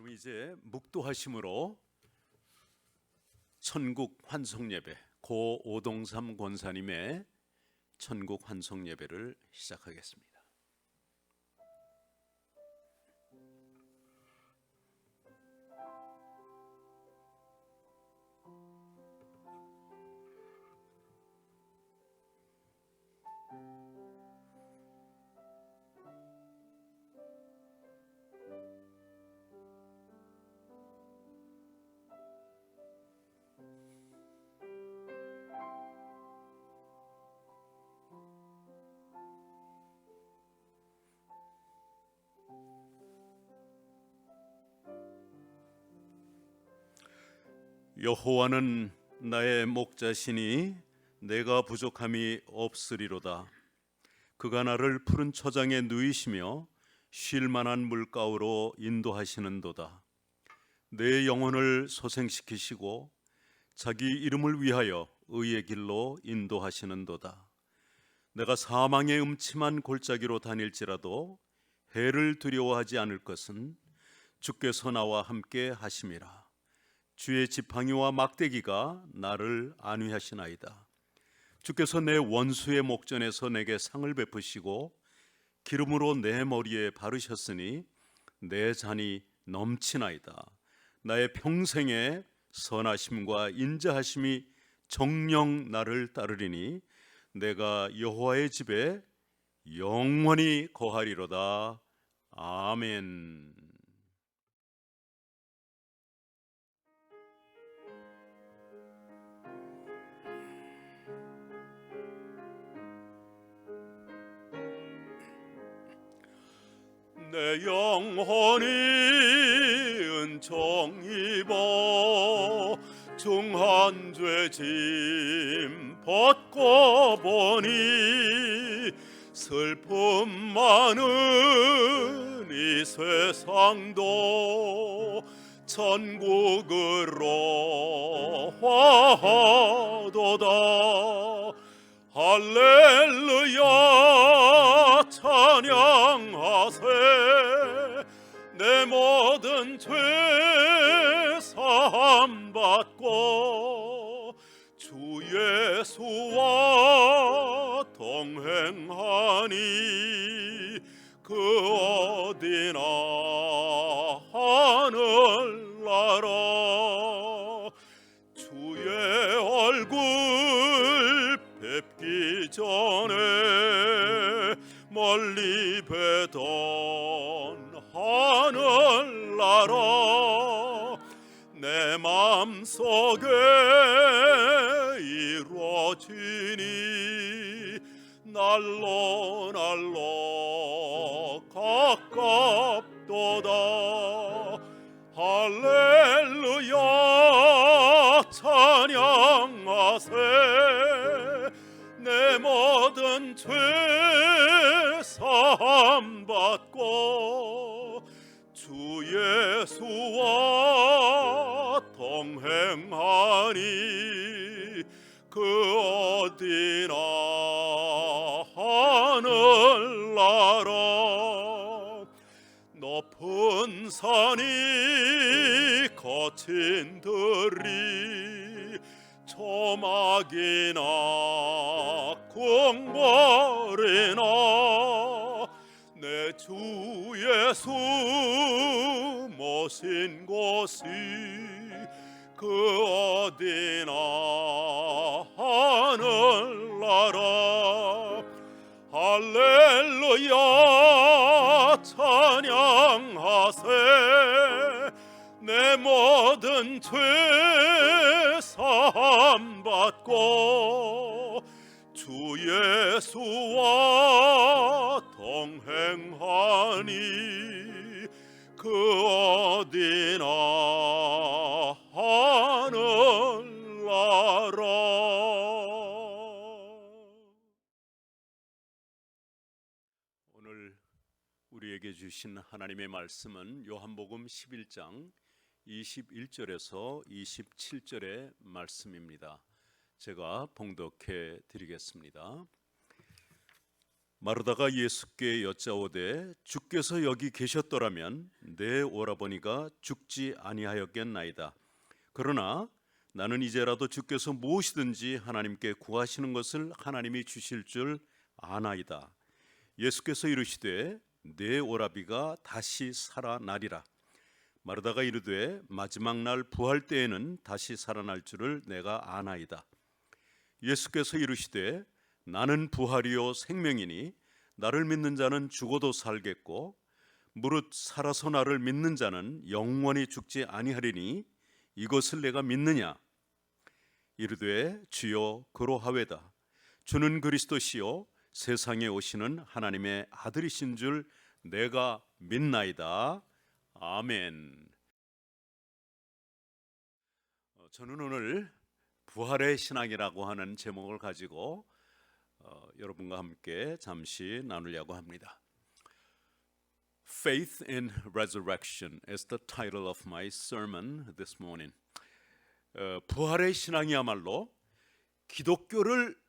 여러분, 이제 묵도하심으로 천국 환송 예배, 고 오동삼 권사님의 천국 환송 예배를 시작하겠습니다. 여호와는 나의 목자시니 내가 부족함이 없으리로다. 그가 나를 푸른 초장에 누이시며 쉴 만한 물가로 인도하시는도다. 내 영혼을 소생시키시고 자기 이름을 위하여 의의 길로 인도하시는도다. 내가 사망의 음침한 골짜기로 다닐지라도 해를 두려워하지 않을 것은 주께서 나와 함께 하심이라. 주의 지팡이와 막대기가 나를 안위하시나이다. 주께서 내 원수의 목전에서 내게 상을 베푸시고 기름으로 내 머리에 바르셨으니 내 잔이 넘치나이다. 나의 평생의 선하심과 인자하심이 정녕 나를 따르리니 내가 여호와의 집에 영원히 거하리로다. 아멘. 내 영혼이 은총 입어 중한 죄짐 벗고 보니 슬픔 많은 이 세상도 천국으로 화하도다. 할렐루야 찬양하세. 내 모든 죄 사함 받고 주 예수와 동행하니 그 어디나 하늘나라. 주의 얼굴 뵙기 전에 멀리 뵈던 하늘나라 내 맘속에 이루어지니 날로 날로 가깝도다. 할렐루야 찬양하세. 내 모든 죄 사함 받고 주 예수와 동행하니 그 어디나 하늘나라. 높은 산이 거친 들이 초막이나 궁궐이나 내 주 예수 모신 곳이 그 어디나 하늘나라. 할렐루야 찬양하세. 내 모든 죄 사함 받고 주 예수와 동행하니 그 어디나 하늘나라. 오늘 우리에게 주신 하나님의 말씀은 요한복음 11장 21절에서 27절의 말씀입니다. 제가 봉독해 드리겠습니다. 마르다가 예수께 여짜오되 주께서 여기 계셨더라면 내 오라버니가 죽지 아니하였겠나이다. 그러나 나는 이제라도 주께서 무엇이든지 하나님께 구하시는 것을 하나님이 주실 줄 아나이다. 예수께서 이르시되 내 오라비가 다시 살아나리라. 마르다가 이르되 마지막 날 부활 때에는 다시 살아날 줄을 내가 아나이다. 예수께서 이르시되 나는 부활이요 생명이니 나를 믿는 자는 죽어도 살겠고 무릇 살아서 나를 믿는 자는 영원히 죽지 아니하리니 이것을 내가 믿느냐? 이르되 주여 그러하외다. 주는 그리스도시요 세상에 오시는 하나님의 아들이신 줄 내가 믿나이다. 아멘. 저는 오늘 부활의 신앙이라고 하는 제목을 가지고 여러분과 함께 잠시 나누려고 합니다. Faith in Resurrection is the title of my sermon this morning. 부활의 신앙이야말로 기독교를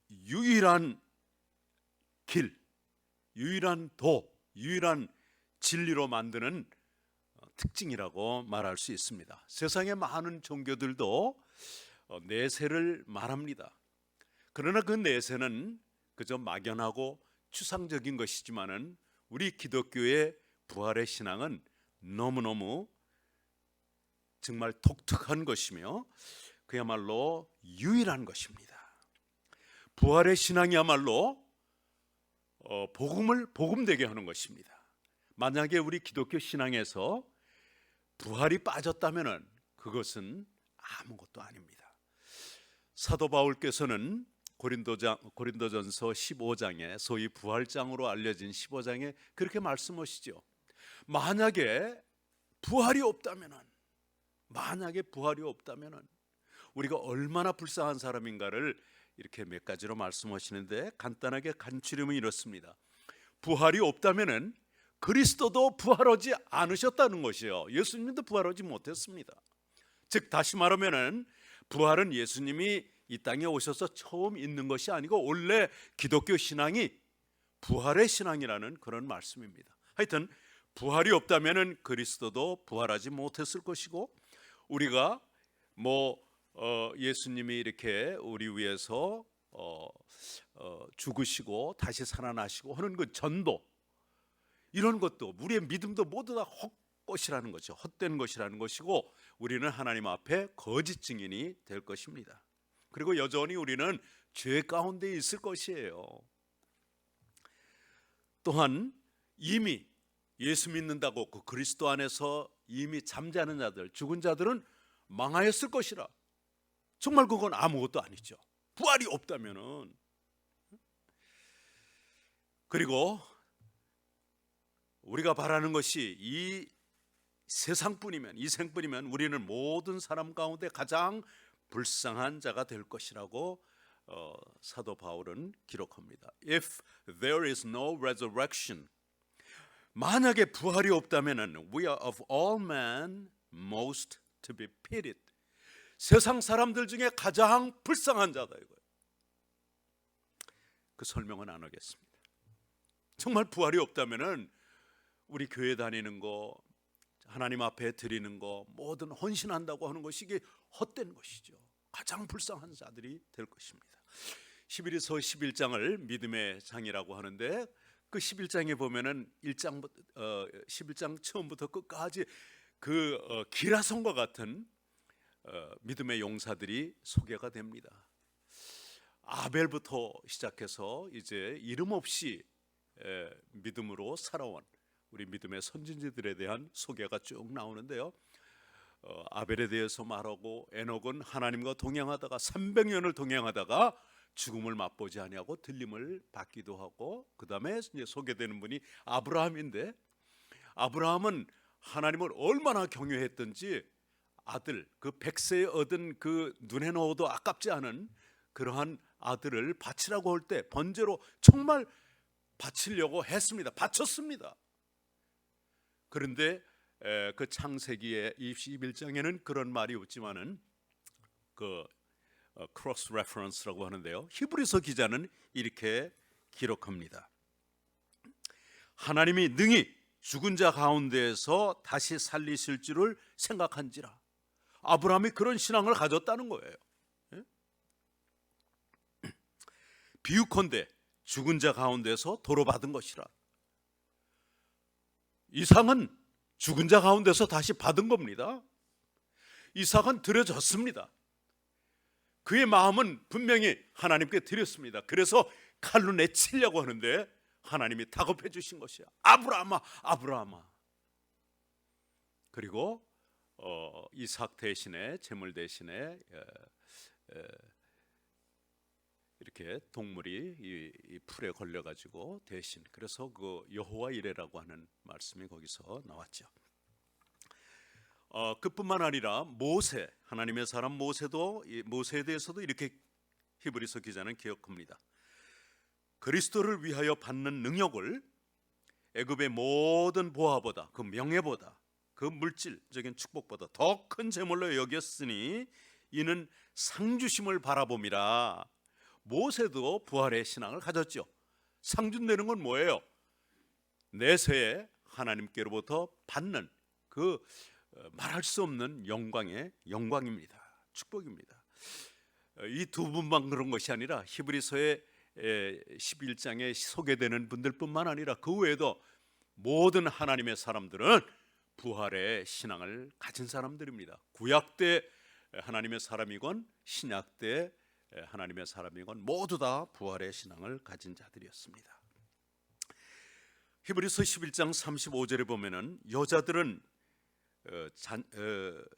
유일한 길, 유일한 도, 유일한 진리로 만드는 특징이라고 말할 수 있습니다. 세상의 많은 종교들도 내세를 말합니다. 그러나 그 내세는 그저 막연하고 추상적인 것이지만은 우리 기독교의 부활의 신앙은 너무너무 정말 독특한 것이며 그야말로 유일한 것입니다. 부활의 신앙이야말로 복음을 복음되게 하는 것입니다. 만약에 우리 기독교 신앙에서 부활이 빠졌다면은 그것은 아무것도 아닙니다. 사도 바울께서는 고린도전서 15장에 소위 부활장으로 알려진 15장에 그렇게 말씀하시죠. 만약에 부활이 없다면은 우리가 얼마나 불쌍한 사람인가를 이렇게 몇 가지로 말씀하시는데 간단하게 간추리면 이렇습니다. 부활이 없다면은 그리스도도 부활하지 않으셨다는 것이에요. 예수님도 부활하지 못했습니다. 즉 다시 말하면은 부활은 예수님이 이 땅에 오셔서 처음 있는 것이 아니고 원래 기독교 신앙이 부활의 신앙이라는 그런 말씀입니다. 하여튼 부활이 없다면은 그리스도도 부활하지 못했을 것이고 우리가 예수님이 이렇게 우리 위해서 죽으시고 다시 살아나시고 하는 그 전도 이런 것도 우리의 믿음도 모두 다 헛것이라는 거죠. 헛된 것이라는 것이고 우리는 하나님 앞에 거짓 증인이 될 것입니다. 그리고 여전히 우리는 죄 가운데 있을 것이에요. 또한 이미 예수 믿는다고 그 그리스도 안에서 이미 잠자는 자들, 죽은 자들은 망하였을 것이라. 정말 그건 아무것도 아니죠. 부활이 없다면은. 그리고 우리가 바라는 것이 이 세상뿐이면, 이 생뿐이면 우리는 모든 사람 가운데 가장 불쌍한 자가 될 것이라고 사도 바울은 기록합니다. If there is no resurrection, 만약에 부활이 없다면은 we are of all men most to be pitied. 세상 사람들 중에 가장 불쌍한 자다 이거예요. 그 설명은 안 하겠습니다. 정말 부활이 없다면은 우리 교회 다니는 거, 하나님 앞에 드리는 거, 모든 헌신한다고 하는 것이 이게 헛된 것이죠. 가장 불쌍한 자들이 될 것입니다. 히브리서 11장을 믿음의 장이라고 하는데 그 11장에 보면은 11장 처음부터 끝까지 그 기라성과 같은 믿음의 용사들이 소개가 됩니다. 아벨부터 시작해서 이제 이름 없이 믿음으로 살아온 우리 믿음의 선진지들에 대한 소개가 쭉 나오는데요. 아벨에 대해서 말하고 에녹은 하나님과 동행하다가 300년을 동행하다가 죽음을 맛보지 아니하고 들림을 받기도 하고 그 다음에 이제 소개되는 분이 아브라함인데 아브라함은 하나님을 얼마나 경외했던지 아들 그 100세에 얻은 그 눈에 넣어도 아깝지 않은 그러한 아들을 바치라고 할 때 번제로 정말 바치려고 했습니다. 바쳤습니다. 그런데 그 창세기의 21장에는 그런 말이 없지만은 그 크로스 레퍼런스라고 하는데요. 히브리서 기자는 이렇게 기록합니다. 하나님이 능히 죽은 자 가운데에서 다시 살리실 줄을 생각한지라. 아브라함이 그런 신앙을 가졌다는 거예요. 예? 비유컨대 죽은 자 가운데서 도로 받은 것이라. 이삭은 죽은 자 가운데서 다시 받은 겁니다. 이삭은 드려졌습니다. 그의 마음은 분명히 하나님께 드렸습니다. 그래서 칼로 내치려고 하는데 하나님이 다급해 주신 것이야. 아브라함아, 아브라함아. 그리고 이삭 대신에, 제물 대신에 이렇게 동물이 이 풀에 걸려가지고 대신, 그래서 그 여호와 이레라고 하는 말씀이 거기서 나왔죠. 그뿐만 아니라 모세, 하나님의 사람 모세도, 모세에 대해서도 이렇게 히브리서 기자는 기억합니다. 그리스도를 위하여 받는 능력을 애굽의 모든 보화보다, 그 명예보다, 그 물질적인 축복보다 더 큰 제물로 여겼으니 이는 상주심을 바라봄이라. 모세도 부활의 신앙을 가졌죠. 상준되는 건 뭐예요? 내세에 하나님께로부터 받는 그 말할 수 없는 영광의 영광입니다. 축복입니다. 이 두 분만 그런 것이 아니라 히브리서의 11장에 소개되는 분들뿐만 아니라 그 외에도 모든 하나님의 사람들은 부활의 신앙을 가진 사람들입니다. 구약 때 하나님의 사람이건 신약 때 하나님의 사람이건 모두 다 부활의 신앙을 가진 자들이었습니다. 히브리서 11장 35절에 보면은 여자들은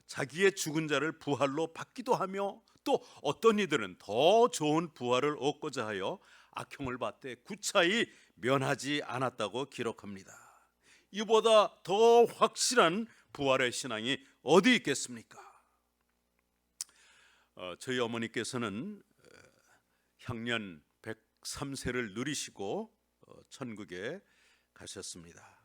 자기의 죽은 자를 부활로 받기도 하며 또 어떤 이들은 더 좋은 부활을 얻고자 하여 악형을 받되 구차히 면하지 않았다고 기록합니다. 이보다 더 확실한 부활의 신앙이 어디 있겠습니까? 저희 어머니께서는 향년 103세를 누리시고 천국에 가셨습니다.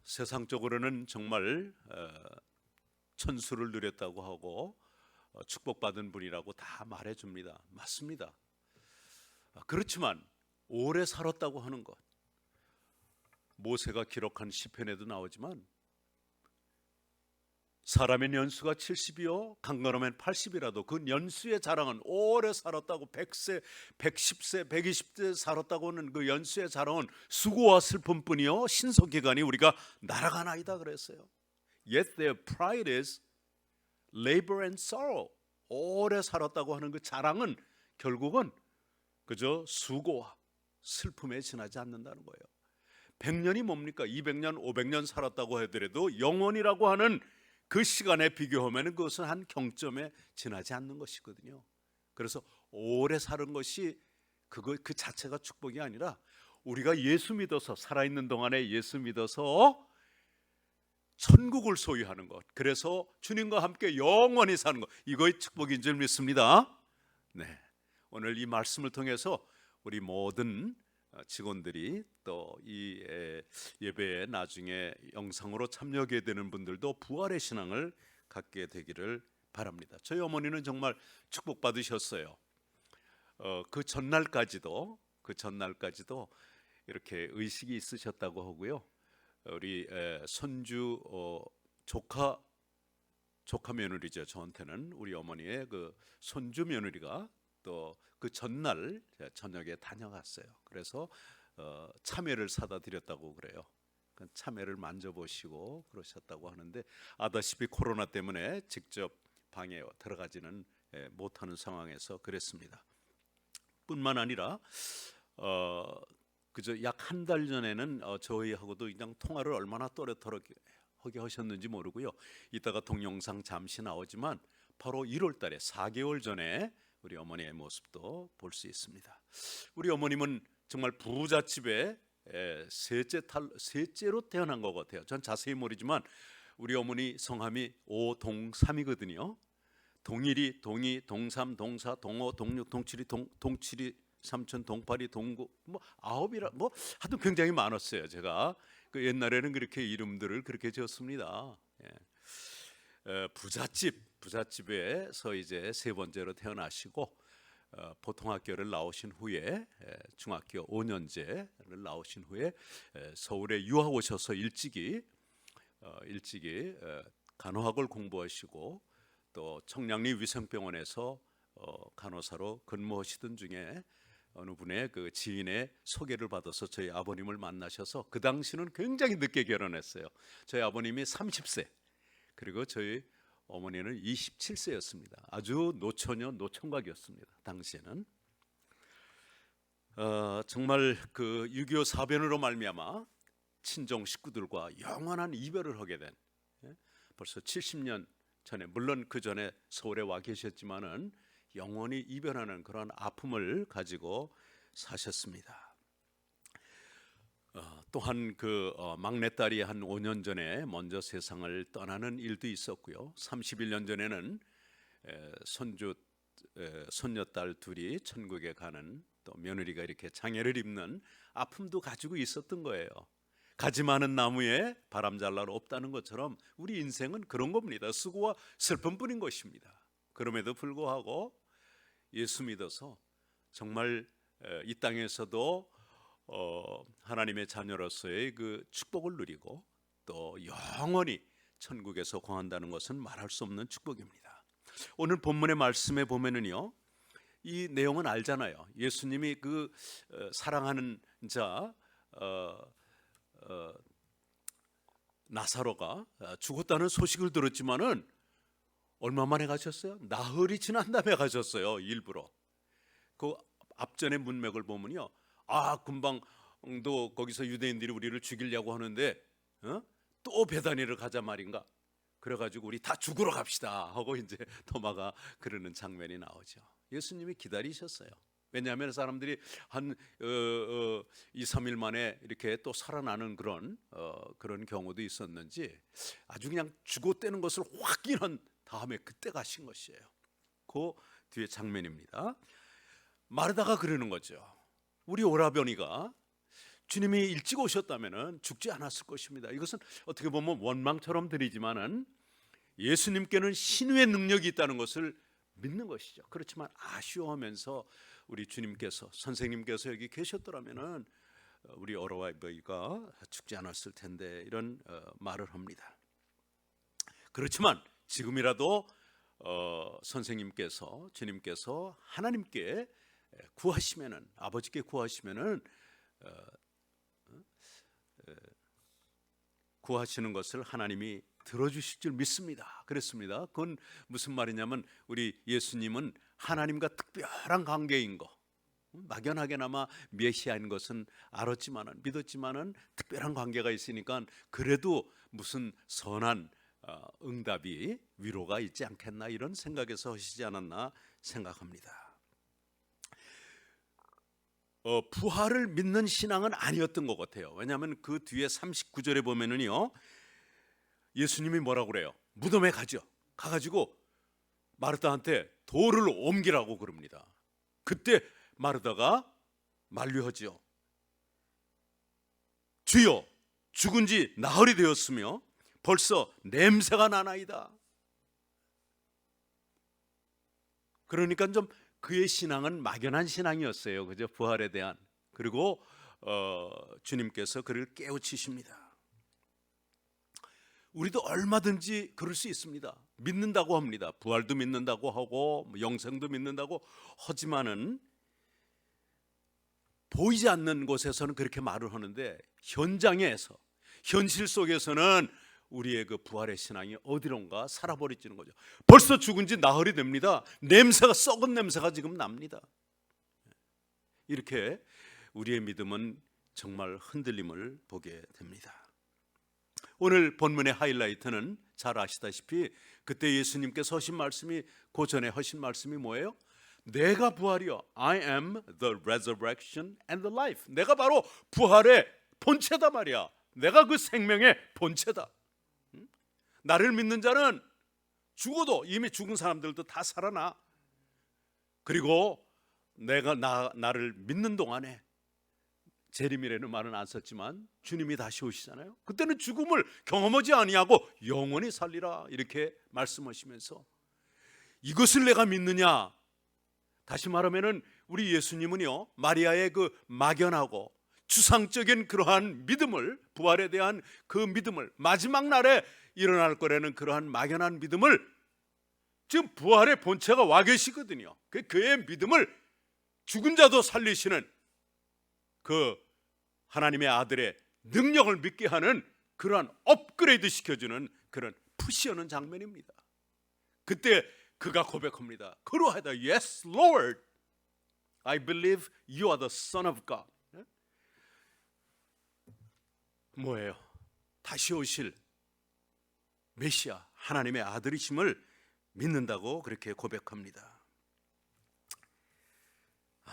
세상적으로는 정말 천수를 누렸다고 하고 축복받은 분이라고 다 말해줍니다. 맞습니다. 그렇지만 오래 살았다고 하는 것, 모세가 기록한 시편에도 나오지만 사람의 연수가 70이요 강건하면 80이라도 그 연수의 자랑은 오래 살았다고, 100세, 110세, 120세 살았다고 하는 그 연수의 자랑은 수고와 슬픔뿐이요 신속기간이 우리가 날아가나이다 그랬어요. Yet their pride is labor and sorrow. 오래 살았다고 하는 그 자랑은 결국은 그저 수고와 슬픔에 지나지 않는다는 거예요. 100년이 뭡니까? 200년, 500년 살았다고 하더라도 영원이라고 하는 그 시간에 비교하면 그것은 한 경점에 지나지 않는 것이거든요. 그래서 오래 사는 것이 그 자체가 축복이 아니라 우리가 예수 믿어서, 살아있는 동안에 예수 믿어서 천국을 소유하는 것, 그래서 주님과 함께 영원히 사는 것, 이거의 축복인 줄 믿습니다. 네, 오늘 이 말씀을 통해서 우리 모든 직원들이 또 이 예배에 나중에 영상으로 참여하게 되는 분들도 부활의 신앙을 갖게 되기를 바랍니다. 저희 어머니는 정말 축복받으셨어요. 그 전날까지도 이렇게 의식이 있으셨다고 하고요. 우리 손주 조카 며느리죠. 저한테는 우리 어머니의 그 손주 며느리가 또 그 전날 저녁에 다녀갔어요. 그래서 참외를 사다 드렸다고 그래요. 참외를 만져보시고 그러셨다고 하는데, 아다시피 코로나 때문에 직접 방에 들어가지는 못하는 상황에서 그랬습니다. 뿐만 아니라 그저 약 한 달 전에는 저희하고도 그냥 통화를 얼마나 또렷하게 하셨는지 모르고요. 이따가 동영상 잠시 나오지만 바로 1월 달에 4개월 전에 우리 어머니의 모습도 볼 수 있습니다. 우리 어머님은 정말 부잣집에 셋째로 태어난 것 같아요. 전 자세히 모르지만 우리 어머니 성함이 오동삼이거든요. 동일이, 동이, 동삼, 동사, 동오, 동육, 동칠이, 동칠이, 삼촌, 동팔이, 동구, 뭐 아홉이라 뭐 하여튼 굉장히 많았어요. 제가 그 옛날에는 그렇게 이름들을 그렇게 지었습니다. 부잣집에서 이제 세 번째로 태어나시고 보통학교를 나오신 후에 중학교 5년제를 나오신 후에 서울에 유학 오셔서 일찍이 간호학을 공부하시고 또 청량리 위성병원에서 간호사로 근무하시던 중에 어느 분의 그 지인의 소개를 받아서 저희 아버님을 만나셔서 그 당시는 굉장히 늦게 결혼했어요. 저희 아버님이 30세 그리고 저희 어머니는 27세였습니다. 아주 노처녀 노총각이었습니다. 당시에는 정말 그 6.25 사변으로 말미암아 친정 식구들과 영원한 이별을 하게 된 벌써 70년 전에 물론 그 전에 서울에 와 계셨지만은 영원히 이별하는 그런 아픔을 가지고 사셨습니다. 또한 그 막내딸이 한 5년 전에 먼저 세상을 떠나는 일도 있었고요. 31년 전에는 손녀딸 둘이 천국에 가는 또 며느리가 이렇게 장애를 입는 아픔도 가지고 있었던 거예요. 가지 많은 나무에 바람 잘 날 없다는 것처럼 우리 인생은 그런 겁니다. 수고와 슬픔뿐인 것입니다. 그럼에도 불구하고 예수 믿어서 정말 이 땅에서도 하나님의 자녀로서의 그 축복을 누리고 또 영원히 천국에서 거한다는 것은 말할 수 없는 축복입니다. 오늘 본문의 말씀에 보면은요, 이 내용은 알잖아요. 예수님이 그 사랑하는 자 나사로가 죽었다는 소식을 들었지만은 얼마 만에 가셨어요? 나흘이 지난 다음에 가셨어요. 일부러. 그 앞전의 문맥을 보면요, 금방도 거기서 유대인들이 우리를 죽이려고 하는데 또 베다니를 가자 말인가? 그래가지고 우리 다 죽으러 갑시다 하고 이제 도마가 그러는 장면이 나오죠. 예수님이 기다리셨어요. 왜냐하면 사람들이 한 2, 3일 만에 이렇게 또 살아나는 그런 경우도 있었는지 아주 그냥 죽었다는 것을 확인한 다음에 그때 가신 것이에요. 그 뒤에 장면입니다. 마르다가 그러는 거죠. 우리 오라버니가 주님이 일찍 오셨다면은 죽지 않았을 것입니다. 이것은 어떻게 보면 원망처럼 들리지만은 예수님께는 신유의 능력이 있다는 것을 믿는 것이죠. 그렇지만 아쉬워하면서 우리 주님께서 선생님께서 여기 계셨더라면은 우리 어라버니가 죽지 않았을 텐데 이런 말을 합니다. 그렇지만 지금이라도 선생님께서 주님께서 하나님께 구하시면은 아버지께 구하시면은 구하시는 것을 하나님이 들어주실 줄 믿습니다. 그랬습니다. 그건 무슨 말이냐면 우리 예수님은 하나님과 특별한 관계인 거, 막연하게나마 메시아인 것은 알았지만은 믿었지만은 특별한 관계가 있으니까 그래도 무슨 선한 응답이 위로가 있지 않겠나 이런 생각에서 하시지 않았나 생각합니다. 부활을 믿는 신앙은 아니었던 것 같아요. 왜냐하면 그 뒤에 39절에 보면은요, 예수님이 뭐라고 그래요? 무덤에 가죠. 가가지고 마르다한테 돌을 옮기라고 그럽니다. 그때 마르다가 만류하죠. 주여, 죽은 지 나흘이 되었으며 벌써 냄새가 나나이다. 그러니까 좀 그의 신앙은 막연한 신앙이었어요. 그죠? 부활에 대한. 그리고 주님께서 그를 깨우치십니다. 우리도 얼마든지 그럴 수 있습니다. 믿는다고 합니다. 부활도 믿는다고 하고 영생도 믿는다고 하지만은 보이지 않는 곳에서는 그렇게 말을 하는데 현장에서 현실 속에서는 우리의 그 부활의 신앙이 어디론가 살아버리지는 거죠. 벌써 죽은 지 나흘이 됩니다. 냄새가 썩은 냄새가 지금 납니다. 이렇게 우리의 믿음은 정말 흔들림을 보게 됩니다. 오늘 본문의 하이라이트는 잘 아시다시피 그때 예수님께서 하신 말씀이 그 전에 하신 말씀이 뭐예요? 내가 부활이요. I am the resurrection and the life. 내가 바로 부활의 본체다 말이야. 내가 그 생명의 본체다. 나를 믿는 자는 죽어도 이미 죽은 사람들도 다 살아나. 그리고 내가 나를 믿는 동안에 재림이라는 말은 안 썼지만 주님이 다시 오시잖아요. 그때는 죽음을 경험하지 아니하고 영원히 살리라 이렇게 말씀하시면서 이것을 내가 믿느냐? 다시 말하면은 우리 예수님은요, 마리아의 그 막연하고 추상적인 그러한 믿음을, 부활에 대한 그 믿음을, 마지막 날에 일어날 거라는 그러한 막연한 믿음을, 지금 부활의 본체가 와 계시거든요. 그의 믿음을 죽은 자도 살리시는 그 하나님의 아들의 능력을 믿게 하는 그러한 업그레이드 시켜주는 그런 푸시하는 장면입니다. 그때 그가 고백합니다. 그러하다, Yes, Lord, I believe you are the Son of God. 뭐예요? 다시 오실 메시아, 하나님의 아들이심을 믿는다고 그렇게 고백합니다.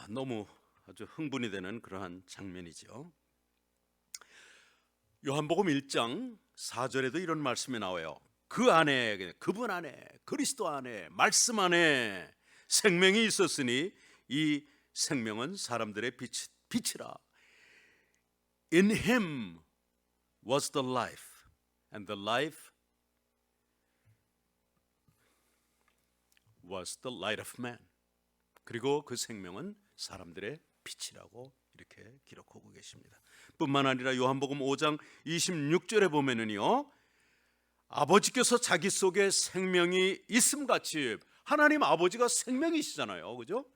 너무 아주 흥분이 되는 그러한 장면이죠. 요한복음 1장 4절에도 이런 말씀이 나와요. 그 안에, 그분 안에, 그리스도 안에, 말씀 안에 생명이 있었으니 이 생명은 사람들의 빛이라. In him was the life, and the life was the light of man. 그리고 그 생명은 사람들의 빛이라고 이렇게 기록하고 계십니다. 뿐만 아니라 요한복음 5장 26절에 보면은요, 아버지께서 자기 속에 생명이 있음같이, 하나님 아버지가 생명이시잖아요, 그죠?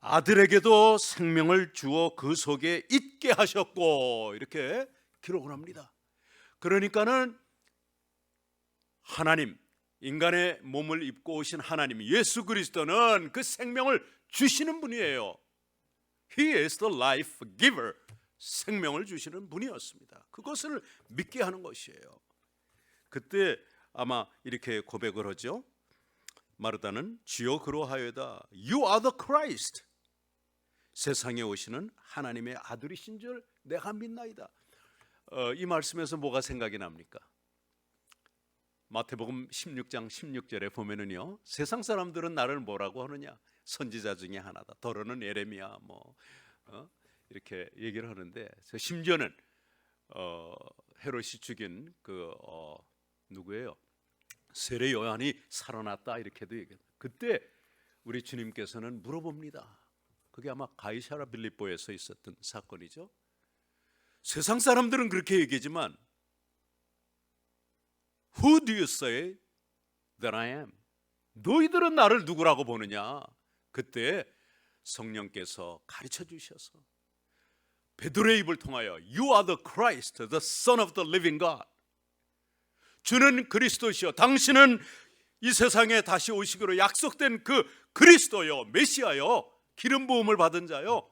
아들에게도 생명을 주어 그 속에 있게 하셨고, 이렇게 기록을 합니다. 그러니까는 하나님, 인간의 몸을 입고 오신 하나님 예수 그리스도는 그 생명을 주시는 분이에요. He is the life giver. 생명을 주시는 분이었습니다. 그것을 믿게 하는 것이에요. 그때 아마 이렇게 고백을 하죠. 마르다는 주여 그러하여다, You are the Christ. 세상에 오시는 하나님의 아들이신 줄 내가 믿나이다. 이 말씀에서 뭐가 생각이 납니까? 마태복음 16장 16절에 보면은요, 세상 사람들은 나를 뭐라고 하느냐, 선지자 중에 하나다, 더러는 예레미야, 이렇게 얘기를 하는데, 심지어는 헤롯이 죽인 그 누구예요? 세례 요한이 살아났다, 이렇게도 얘기합니다. 그때 우리 주님께서는 물어봅니다. 그게 아마 가이사라 빌립보에서 있었던 사건이죠. 세상 사람들은 그렇게 얘기하지만 Who do you say that I am? 너희들은 나를 누구라고 보느냐? 그때 성령께서 가르쳐 주셔서 베드로의 입을 통하여 You are the Christ, the Son of the living God. 주는 그리스도시요, 당신은 이 세상에 다시 오시기로 약속된 그 그리스도요, 메시아요, 기름 부음을 받은 자요,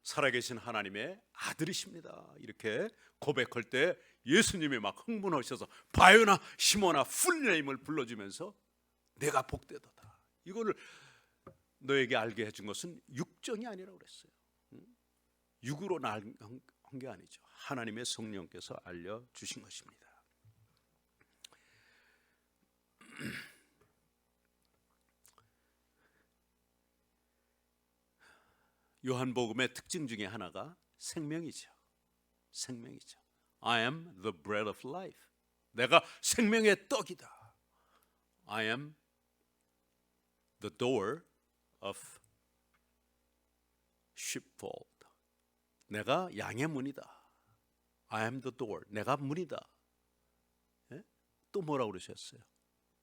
살아계신 하나님의 아들이십니다. 이렇게 고백할 때 예수님이 막 흥분하셔서 바요나 시모나 풀네임을 불러주면서 내가 복되도다, 이거를 너에게 알게 해준 것은 육정이 아니라고 그랬어요. 육으로 한 게 아니죠. 하나님의 성령께서 알려주신 것입니다. 요한복음의 특징 중에 하나가 생명이죠. 생명이죠. I am the bread of life. 내가 생명의 떡이다. I am the door of sheepfold. 내가 양의 문이다. I am the door. 내가 문이다. 예? 또 뭐라고 그러셨어요?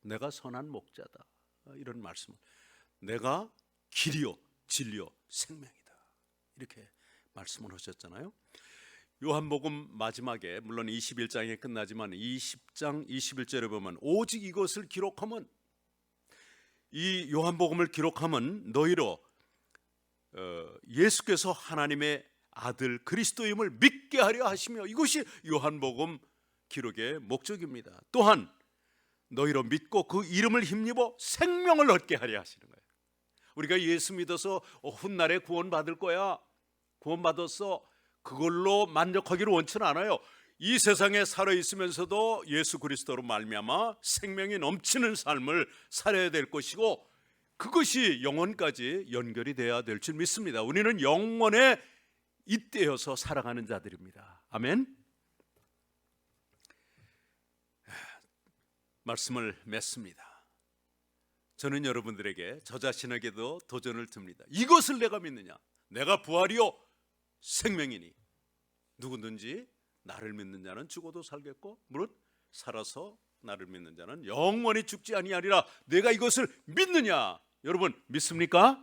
내가 선한 목자다. 이런 말씀을. 내가 길이요, 진리요, 생명이다. 이렇게 말씀을 하셨잖아요. 요한복음 마지막에, 물론 21장에 끝나지만 20장 21절에 보면 오직 이것을 기록하면, 이 요한복음을 기록하면 너희로 예수께서 하나님의 아들 그리스도임을 믿게 하려 하시며, 이것이 요한복음 기록의 목적입니다. 또한 너희로 믿고 그 이름을 힘입어 생명을 얻게 하려 하시는 거예요. 우리가 예수 믿어서 훗날에 구원받을 거야, 구원받았어, 그걸로 만족하기를 원치는 않아요. 이 세상에 살아있으면서도 예수 그리스도로 말미암아 생명이 넘치는 삶을 살아야 될 것이고, 그것이 영원까지 연결이 돼야 될 줄 믿습니다. 우리는 영원에 잇대어서 살아가는 자들입니다. 아멘. 말씀을 맺습니다. 저는 여러분들에게 저 자신에게도 도전을 듭니다. 이것을 내가 믿느냐? 내가 부활이요 생명이니 누구든지 나를 믿는 자는 죽어도 살겠고 무릇 살아서 나를 믿는 자는 영원히 죽지 아니하리라. 내가 이것을 믿느냐? 여러분 믿습니까?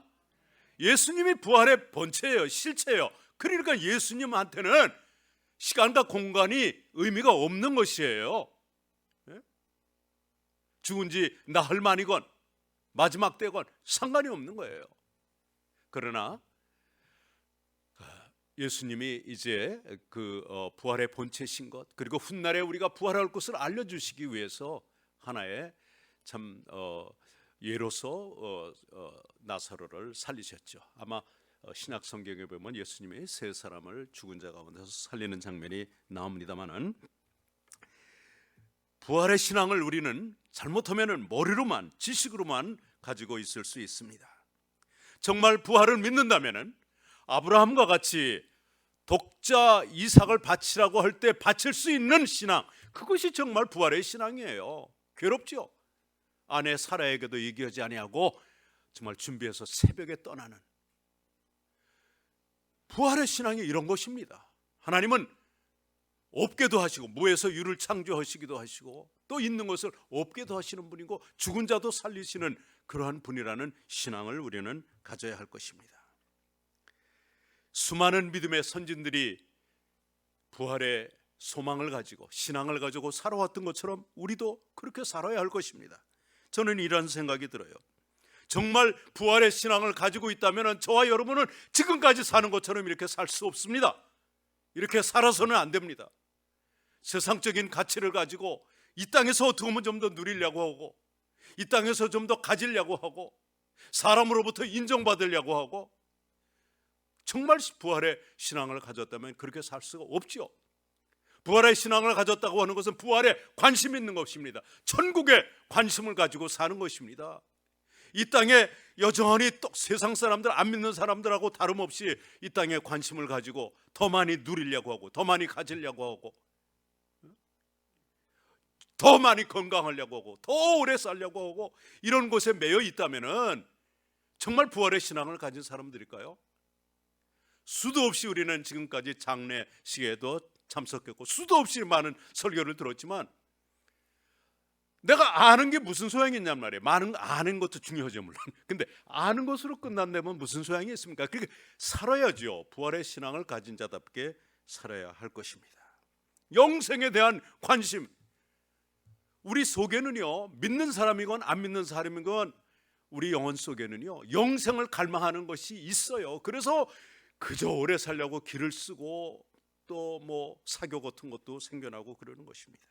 예수님이 부활의 본체예요, 실체예요. 그러니까 예수님한테는 시간과 공간이 의미가 없는 것이에요. 죽은 지 나흘 만이건 마지막 때건 상관이 없는 거예요. 그러나 예수님이 이제 그 부활의 본체신 것, 그리고 훗날에 우리가 부활할 것을 알려주시기 위해서 하나의 참 예로서 나사로를 살리셨죠. 아마 신약 성경에 보면 예수님이 세 사람을 죽은 자 가운데서 살리는 장면이 나옵니다만은, 부활의 신앙을 우리는 잘못하면은 머리로만, 지식으로만 가지고 있을 수 있습니다. 정말 부활을 믿는다면은 아브라함과 같이 독자 이삭을 바치라고 할 때 바칠 수 있는 신앙, 그것이 정말 부활의 신앙이에요. 괴롭죠. 아내 사라에게도 얘기하지 아니하고 정말 준비해서 새벽에 떠나는 부활의 신앙이 이런 것입니다. 하나님은 없게도 하시고 무에서 유를 창조하시기도 하시고 또 있는 것을 없게도 하시는 분이고 죽은 자도 살리시는 그러한 분이라는 신앙을 우리는 가져야 할 것입니다. 수많은 믿음의 선진들이 부활의 소망을 가지고 신앙을 가지고 살아왔던 것처럼 우리도 그렇게 살아야 할 것입니다. 저는 이런 생각이 들어요. 정말 부활의 신앙을 가지고 있다면 저와 여러분은 지금까지 사는 것처럼 이렇게 살 수 없습니다. 이렇게 살아서는 안 됩니다. 세상적인 가치를 가지고 이 땅에서 어떻게 하면 좀 더 누리려고 하고, 이 땅에서 좀 더 가지려고 하고, 사람으로부터 인정받으려고 하고, 정말 부활의 신앙을 가졌다면 그렇게 살 수가 없죠. 부활의 신앙을 가졌다고 하는 것은 부활에 관심 있는 것입니다. 천국에 관심을 가지고 사는 것입니다. 이 땅에 여전히 또 세상 사람들, 안 믿는 사람들하고 다름없이 이 땅에 관심을 가지고 더 많이 누리려고 하고, 더 많이 가지려고 하고, 더 많이 건강하려고 하고, 더 오래 살려고 하고, 이런 곳에 매여 있다면은 정말 부활의 신앙을 가진 사람들일까요? 수도 없이 우리는 지금까지 장례식에도 참석했고 수도 없이 많은 설교를 들었지만 내가 아는 게 무슨 소용이 있냔 말이에요. 많은 아는 것도 중요하죠 물론. 근데 아는 것으로 끝난다면 무슨 소용이 있습니까? 그렇게 살아야죠. 부활의 신앙을 가진 자답게 살아야 할 것입니다. 영생에 대한 관심, 우리 속에는요, 믿는 사람이건 안 믿는 사람이건 우리 영혼 속에는요 영생을 갈망하는 것이 있어요. 그래서 그저 오래 살려고 길을 쓰고 또 뭐 사교 같은 것도 생겨나고 그러는 것입니다.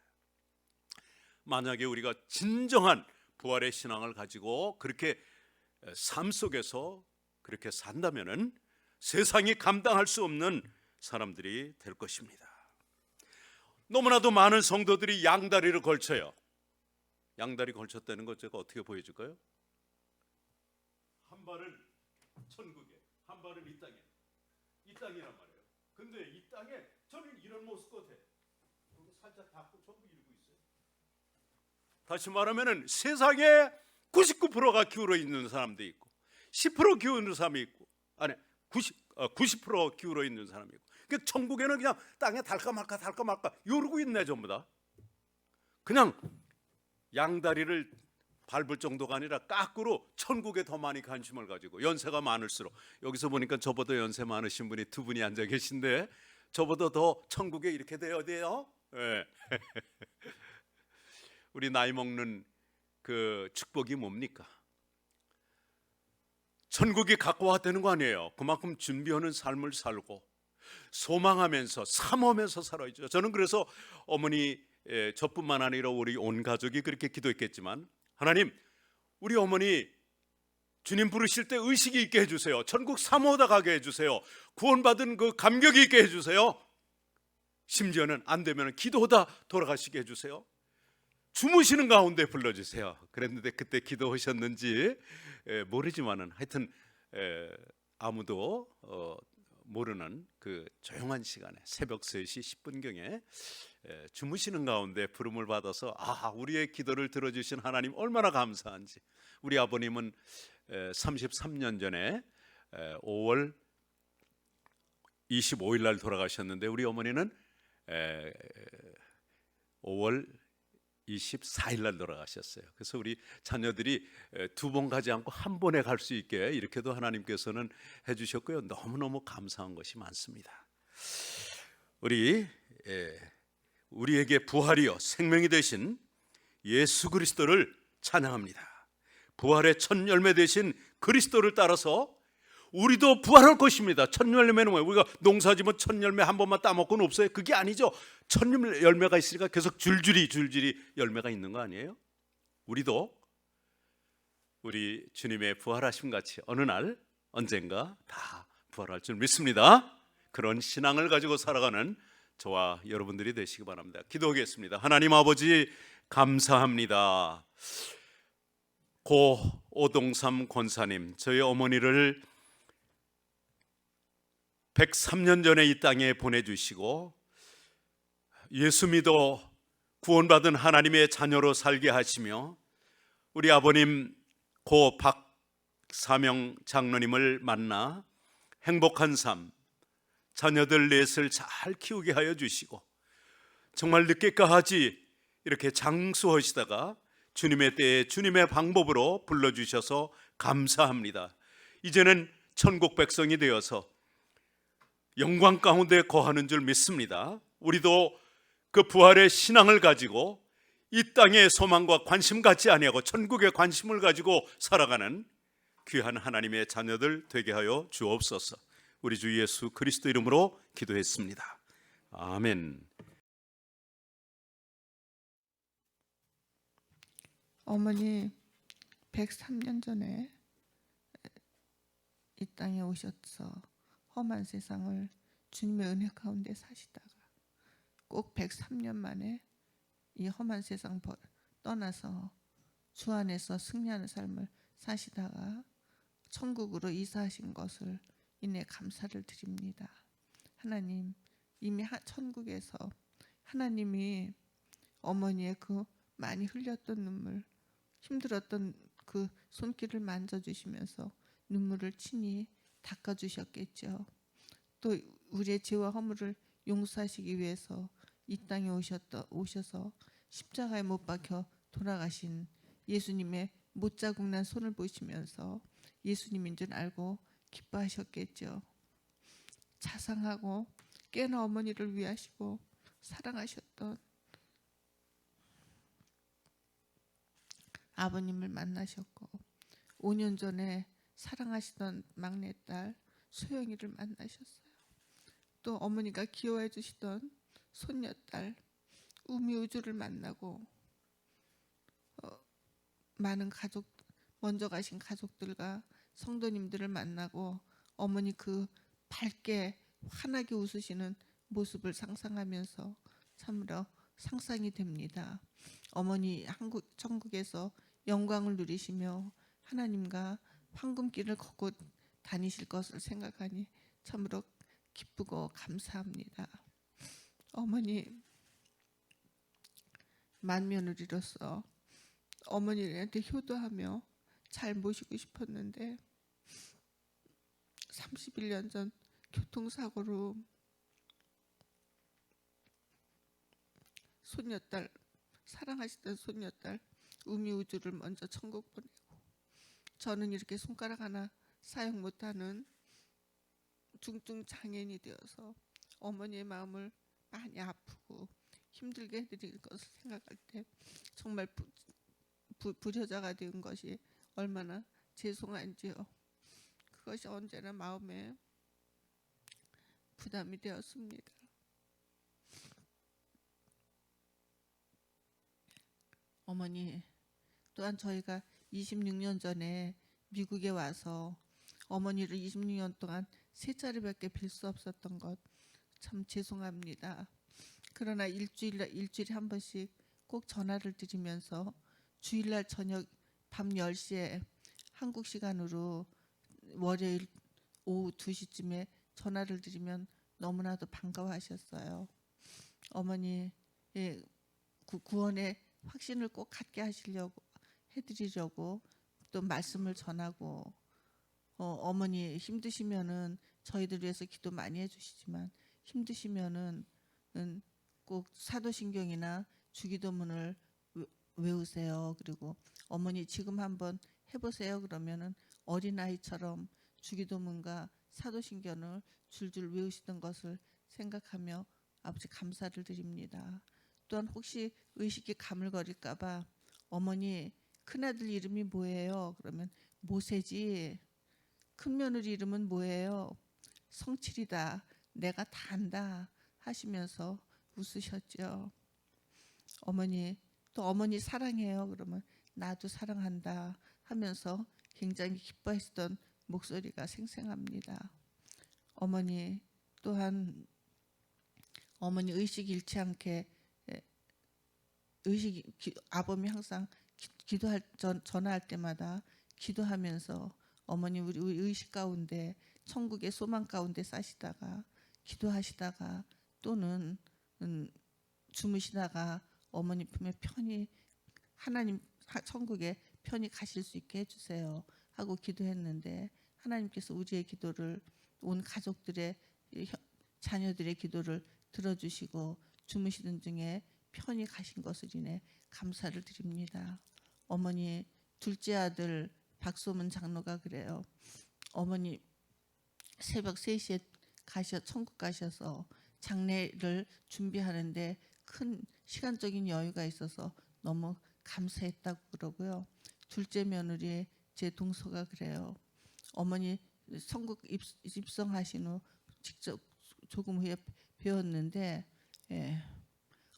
만약에 우리가 진정한 부활의 신앙을 가지고 그렇게 삶 속에서 그렇게 산다면은 세상이 감당할 수 없는 사람들이 될 것입니다. 너무나도 많은 성도들이 양다리를 걸쳐요. 양다리 걸쳤다는 것 제가 어떻게 보여줄까요? 한 발은 천국에, 한 발은 이 땅에. 이 땅이란 말이에요. 근데 이 땅에 저는 이런 모습 같아. 살짝 닫고 전부 이러고 있어요. 다시 말하면은 세상에 99%가 기울어 있는 사람도 있고 10% 기울는 사람이 있고, 아니 90% 기울어 있는 사람이 있고, 그 천국에는 그냥 땅에 닳까 말까 닳까 말까 이러고 있네. 전부 다 그냥 양다리를 밟을 정도가 아니라 까꾸로 천국에 더 많이 관심을 가지고, 연세가 많을수록, 여기서 보니까 저보다 연세 많으신 분이 두 분이 앉아 계신데 저보다 더 천국에 이렇게 돼야 돼요. 네. 우리 나이 먹는 그 축복이 뭡니까? 천국이 가까워되는 거 아니에요. 그만큼 준비하는 삶을 살고 소망하면서 사모하면서 살아야죠. 저는 그래서 어머니 저뿐만 아니라 우리 온 가족이 그렇게 기도했겠지만, 하나님 우리 어머니 주님 부르실 때 의식이 있게 해주세요. 천국 사모하다 가게 해주세요. 구원받은 그 감격이 있게 해주세요. 심지어는 안 되면 기도하다 돌아가시게 해주세요. 주무시는 가운데 불러주세요. 그랬는데 그때 기도하셨는지 모르지만은 하여튼 아무도 모르는 그 조용한 시간에 새벽 3시 10분경에 주무시는 가운데 부름을 받아서 우리의 기도를 들어주신 하나님 얼마나 감사한지. 우리 아버님은 33년 전에 5월 25일 날 돌아가셨는데 우리 어머니는 5월 24일 날 돌아가셨어요. 그래서 우리 자녀들이 2번 가지 않고 한 번에 갈 수 있게 이렇게도 하나님께서는 해주셨고요. 너무너무 감사한 것이 많습니다. 우리에게 부활이요 생명이 되신 예수 그리스도를 찬양합니다. 부활의 첫 열매 되신 그리스도를 따라서 우리도 부활할 것입니다. 첫 열매는 뭐예요? 우리가 농사지면 첫 열매 한 번만 따먹고는 없어요. 그게 아니죠. 첫 열매가 있으니까 계속 줄줄이 열매가 있는 거 아니에요? 우리도 우리 주님의 부활하심 같이 어느 날 언젠가 다 부활할 줄 믿습니다. 그런 신앙을 가지고 살아가는 저와 여러분들이 되시기 바랍니다. 기도하겠습니다. 하나님 아버지 감사합니다. 고 오동삼 권사님, 저희 어머니를 103년 전에 이 땅에 보내주시고 예수 믿어 구원받은 하나님의 자녀로 살게 하시며 우리 아버님 고 박사명 장로님을 만나 행복한 삶, 자녀들 넷을 잘 키우게 하여 주시고 정말 늦게까지 이렇게 장수하시다가 주님의 때에 주님의 방법으로 불러주셔서 감사합니다. 이제는 천국 백성이 되어서 영광 가운데 거하는 줄 믿습니다. 우리도 그 부활의 신앙을 가지고 이 땅의 소망과 관심 갖지 아니하고 천국의 관심을 가지고 살아가는 귀한 하나님의 자녀들 되게 하여 주옵소서. 우리 주 예수 그리스도 이름으로 기도했습니다. 아멘. 어머니 103년 전에 이 땅에 오셔서 험한 세상을 주님의 은혜 가운데 사시다가 꼭 103년 만에 이 험한 세상 떠나서 주 안에서 승리하는 삶을 사시다가 천국으로 이사하신 것을 인해 감사를 드립니다. 하나님, 이미 천국에서 하나님이 어머니의 그 많이 흘렸던 눈물, 힘들었던 그 손길을 만져주시면서 눈물을 친히 닦아주셨겠죠. 또 우리의 죄와 허물을 용서하시기 위해서 이 땅에 오셔서 십자가에 못 박혀 돌아가신 예수님의 못자국난 손을 보시면서 예수님인 줄 알고 기뻐하셨겠죠. 자상하고 꽤나 어머니를 위하시고 사랑하셨던 아버님을 만나셨고 5년 전에 사랑하시던 막내딸 소영이를 만나셨어요. 또 어머니가 기여해 주시던 손녀딸 우미우주를 만나고 많은 가족, 먼저 가신 가족들과 성도님들을 만나고 어머니 그 밝게 환하게 웃으시는 모습을 상상하면서 참으로 상상이 됩니다. 어머니 천국에서 영광을 누리시며 하나님과 황금길을 걷고 다니실 것을 생각하니 참으로 기쁘고 감사합니다. 어머니 맏며느리로서 어머니한테 효도하며 잘 모시고 싶었는데 31년 전 교통사고로 손녀딸, 사랑하시던 손녀딸 우미우주를 먼저 천국 보내고 저는 이렇게 손가락 하나 사용 못하는 중증 장애인이 되어서 어머니의 마음을 많이 아프고 힘들게 해드릴 것을 생각할 때 정말 불효자가 된 것이 얼마나 죄송한지요. 그것이 언제나 마음에 부담이 되었습니다. 어머니, 또한 저희가 26년 전에 미국에 와서 어머니를 26년 동안 세 차례밖에 뵐 수 없었던 것 참 죄송합니다. 그러나 일주일에 한 번씩 꼭 전화를 드리면서 주일날 저녁 밤 10시에 한국 시간으로 월요일 오후 2시쯤에 전화를 드리면 너무나도 반가워하셨어요. 어머니의 구원의 확신을 꼭 갖게 하시려고 해드리려고 또 말씀을 전하고 어머니 힘드시면은 저희들 위해서 기도 많이 해주시지만 힘드시면은 꼭 사도신경이나 주기도문을 외우세요. 그리고 어머니 지금 한번 해보세요. 그러면은 어린아이처럼 주기도문과 사도신경을 줄줄 외우시던 것을 생각하며 아버지 감사를 드립니다. 또한 혹시 의식이 가물거릴까봐 어머니 큰아들 이름이 뭐예요? 그러면 모세지. 큰며느리 이름은 뭐예요? 성칠이다. 내가 다 안다 하시면서 웃으셨죠. 어머니 또 어머니 사랑해요. 그러면 나도 사랑한다 하면서 굉장히 기뻐했던 목소리가 생생합니다. 어머니 또한 어머니 의식 잃지 않게 아범이 항상 기도할 전화할 때마다 기도하면서 어머니 우리 의식 가운데 천국의 소망 가운데 사시다가 기도하시다가 또는 주무시다가 어머니 품에 편히 하나님 천국에 편히 가실 수 있게 해주세요 하고 기도했는데 하나님께서 우리의 기도를 온 가족들의 자녀들의 기도를 들어주시고 주무시던 중에 편히 가신 것을 인해 감사를 드립니다. 어머니 둘째 아들 박소문 장로가 그래요. 어머니 새벽 3시에 천국 가셔서 장례를 준비하는데 큰 시간적인 여유가 있어서 너무 감사했다고 그러고요. 둘째 며느리 제 동서가 그래요. 어머니 천국 입성하신 후 직접 조금 후에 배웠는데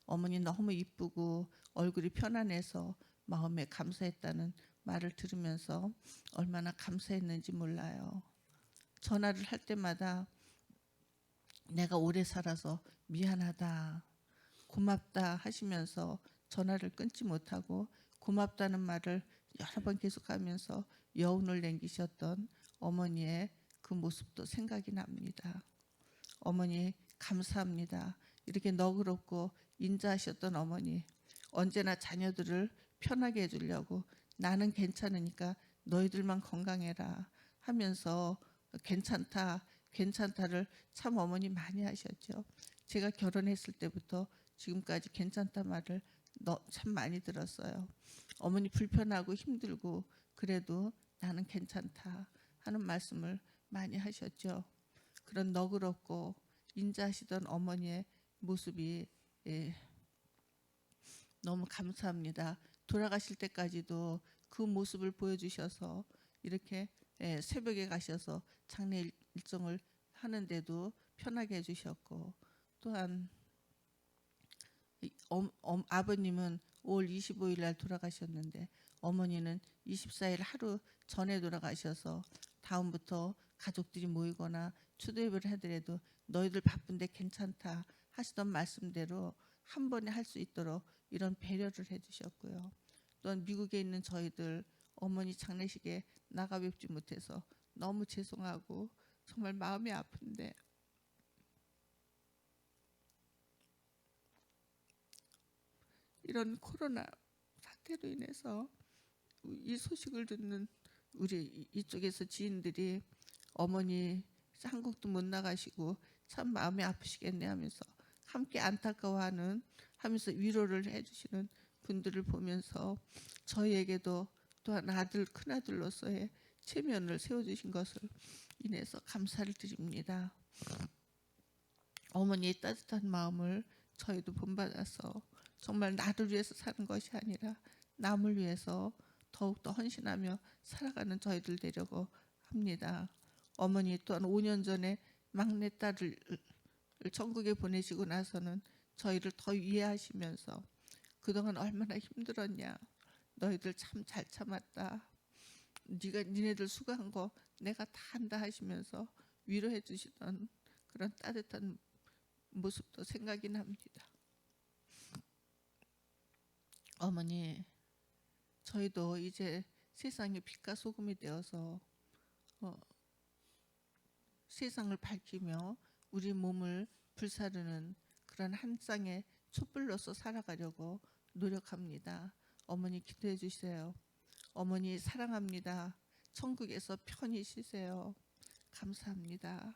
어머니 너무 이쁘고 얼굴이 편안해서 마음에 감사했다는 말을 들으면서 얼마나 감사했는지 몰라요. 전화를 할 때마다 내가 오래 살아서 미안하다, 고맙다 하시면서 전화를 끊지 못하고 고맙다는 말을 여러 번 계속하면서 여운을 남기셨던 어머니의 그 모습도 생각이 납니다. 어머니 감사합니다. 이렇게 너그럽고 인자하셨던 어머니 언제나 자녀들을 편하게 해주려고 나는 괜찮으니까 너희들만 건강해라 하면서 괜찮다를 참 어머니 많이 하셨죠. 제가 결혼했을 때부터 지금까지 괜찮다 말을 참 많이 들었어요. 어머니 불편하고 힘들고 그래도 나는 괜찮다 하는 말씀을 많이 하셨죠. 그런 너그럽고 인자하시던 어머니의 모습이 너무 감사합니다. 돌아가실 때까지도 그 모습을 보여주셔서 이렇게 새벽에 가셔서 장례 일정을 하는데도 편하게 해주셨고 또한 아버님은 5월 25일 날 돌아가셨는데 어머니는 24일 하루 전에 돌아가셔서 다음부터 가족들이 모이거나 추도예배를 하더라도 너희들 바쁜데 괜찮다 하시던 말씀대로 한 번에 할 수 있도록 이런 배려를 해주셨고요. 또한 미국에 있는 저희들 어머니 장례식에 나가 뵙지 못해서 너무 죄송하고 정말 마음이 아픈데 이런 코로나 사태로 인해서 이 소식을 듣는 우리 이쪽에서 지인들이 어머니 한국도 못 나가시고 참 마음이 아프시겠네 하면서 함께 안타까워하는 하면서 위로를 해주시는 분들을 보면서 저희에게도 또한 큰아들로서의 체면을 세워주신 것을 인해서 감사를 드립니다. 어머니의 따뜻한 마음을 저희도 본받아서 정말 나를 위해서 사는 것이 아니라 남을 위해서 더욱더 헌신하며 살아가는 저희들 되려고 합니다. 어머니 또한 5년 전에 막내딸을 천국에 보내시고 나서는 저희를 더 이해하시면서 그동안 얼마나 힘들었냐. 너희들 참 잘 참았다. 니네들 수고한 거 내가 다 한다 하시면서 위로해 주시던 그런 따뜻한 모습도 생각이 납니다. 어머니, 저희도 이제 세상에 빛과 소금이 되어서 세상을 밝히며 우리 몸을 불사르는 그런 한 쌍의 촛불로서 살아가려고 노력합니다. 어머니 기도해 주세요. 어머니 사랑합니다. 천국에서 편히 쉬세요. 감사합니다.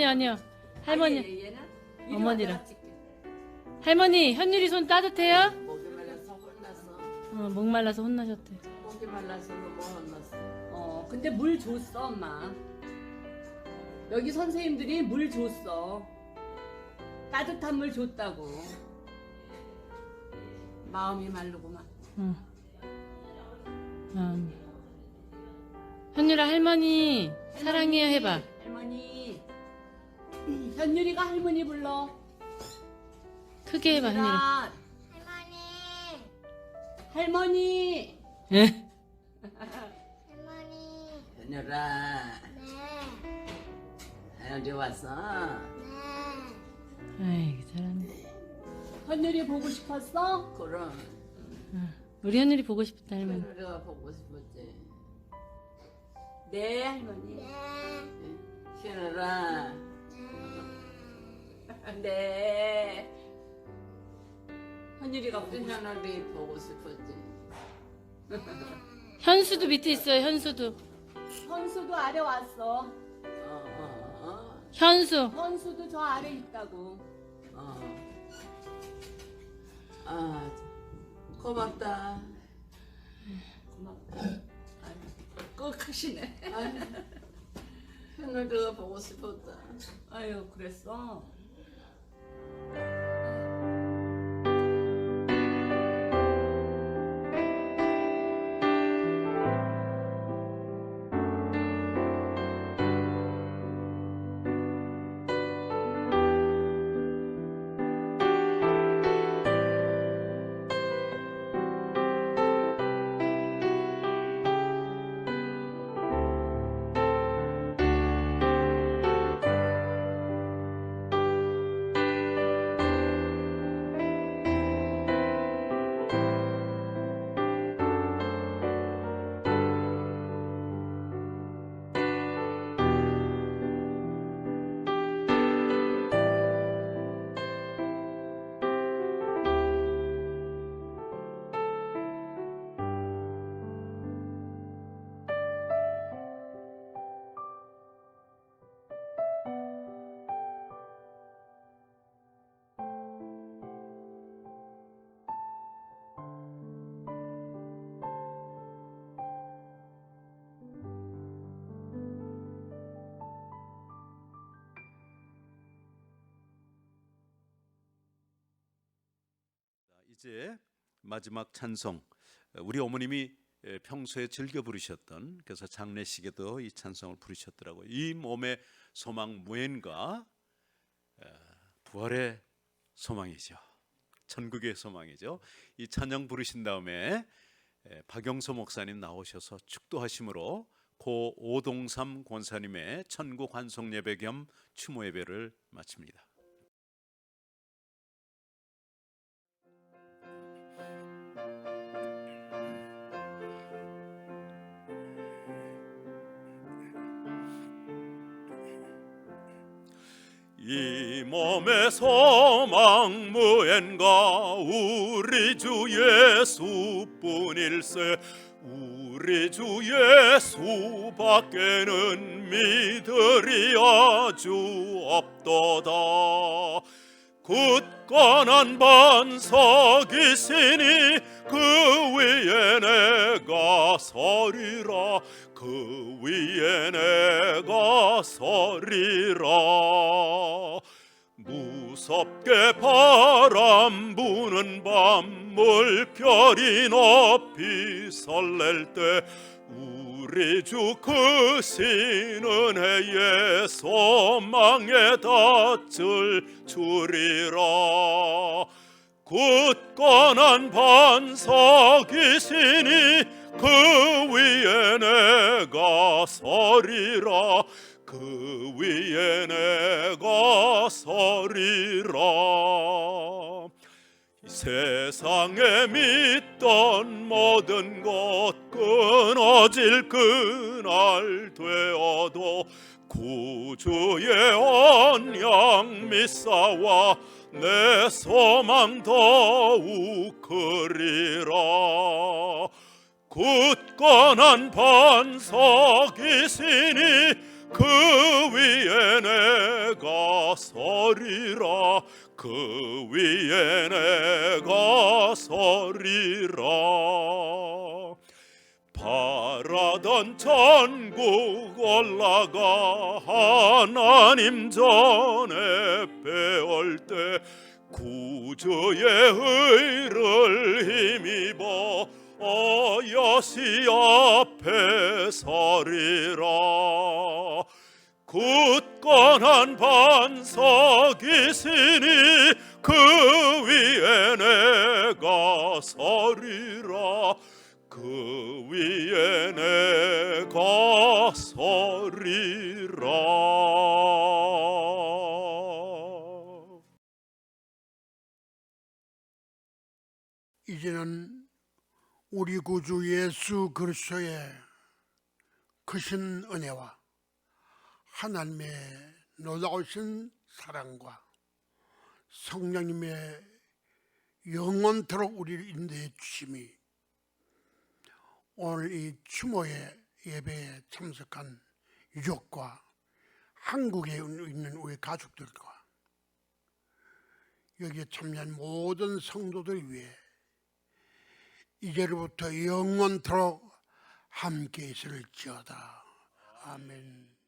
아니요. 할머니, 아니, 얘는 이리 어머니랑. 와, 내가 찍게. 할머니, 현율이 손 따뜻해요? 목이 말라서 혼났어. 목 말라서 혼나셨대. 목이 말라서 너무 혼났어. 근데 물 줬어, 엄마. 여기 선생님들이 물 줬어. 따뜻한 물 줬다고. 마음이 마르구만. 현율아, 할머니 사랑해요 해봐. 할머니. 현율이가 할머니 불러. 크게 해봐, 현율아. 할머니. 할머니. 예? 할머니, 현율아. 네, 현율이 왔어. 네. 아이, 잘하네. 현율이 보고 싶었어? 그럼. 우리 현율이 보고 싶다, 할머니. 현율이가 보고 싶었지. 네, 할머니. 현율아. 네. 현율이가 우리 현율이 보고 싶었지. 현수도 밑에 있어요, 현수도. 현수도 아래 왔어. 현수. 현수도 저 아래 있다고. 고맙다. 고맙다. 꼭 하시네. 현율이가 보고 싶었다. 아유, 그랬어. 이제 마지막 찬송, 우리 어머님이 평소에 즐겨 부르셨던, 그래서 장례식에도 이 찬송을 부르셨더라고요. 이 몸의 소망 무엔가 부활의 소망이죠. 천국의 소망이죠. 이 찬양 부르신 다음에 박영서 목사님 나오셔서 축도하심으로 고 오동삼 권사님의 천국 환송 예배 겸 추모 예배를 마칩니다. 이 몸의 소망 무엔가 우리 주 예수뿐일세. 우리 주 예수밖에는 믿으리 아주 없도다. 굳건한 반석이시니 그 위에 내가 서리라. 그 위에 내가 서리라. 무섭게 바람 부는 밤 물결이 높이 설렐 때 우리 주 크신 은혜의 소망에 닿을 줄이라. 굳건한 반석이시니 그 위에 내가 서리라. 그 위에 내가 서리라. 이 세상에 믿던 모든 것 끊어질 그날 되어도 구주의 언약 믿사와 내 소망 더욱 크리라. 굳건한 반석이시니 그 위에 내가 서리라. 그 위에 내가 서리라. 바라던 천국 올라가 하나님 전에 배울 때 구주의 의를 힘입어 여시 앞에 서리라. 굳건한 반석이시니 그 위에 내가 서리라. 그 위에 내가 서리라. 이제는 우리 구주 예수 그리스도의 크신 은혜와 하나님의 놀라우신 사랑과 성령님의 영원토록 우리를 인도해 주심이 오늘 이 추모의 예배에 참석한 유족과 한국에 있는 우리 가족들과 여기에 참여한 모든 성도들 위해 이제로부터 영원토록 함께 있을지어다. 아멘.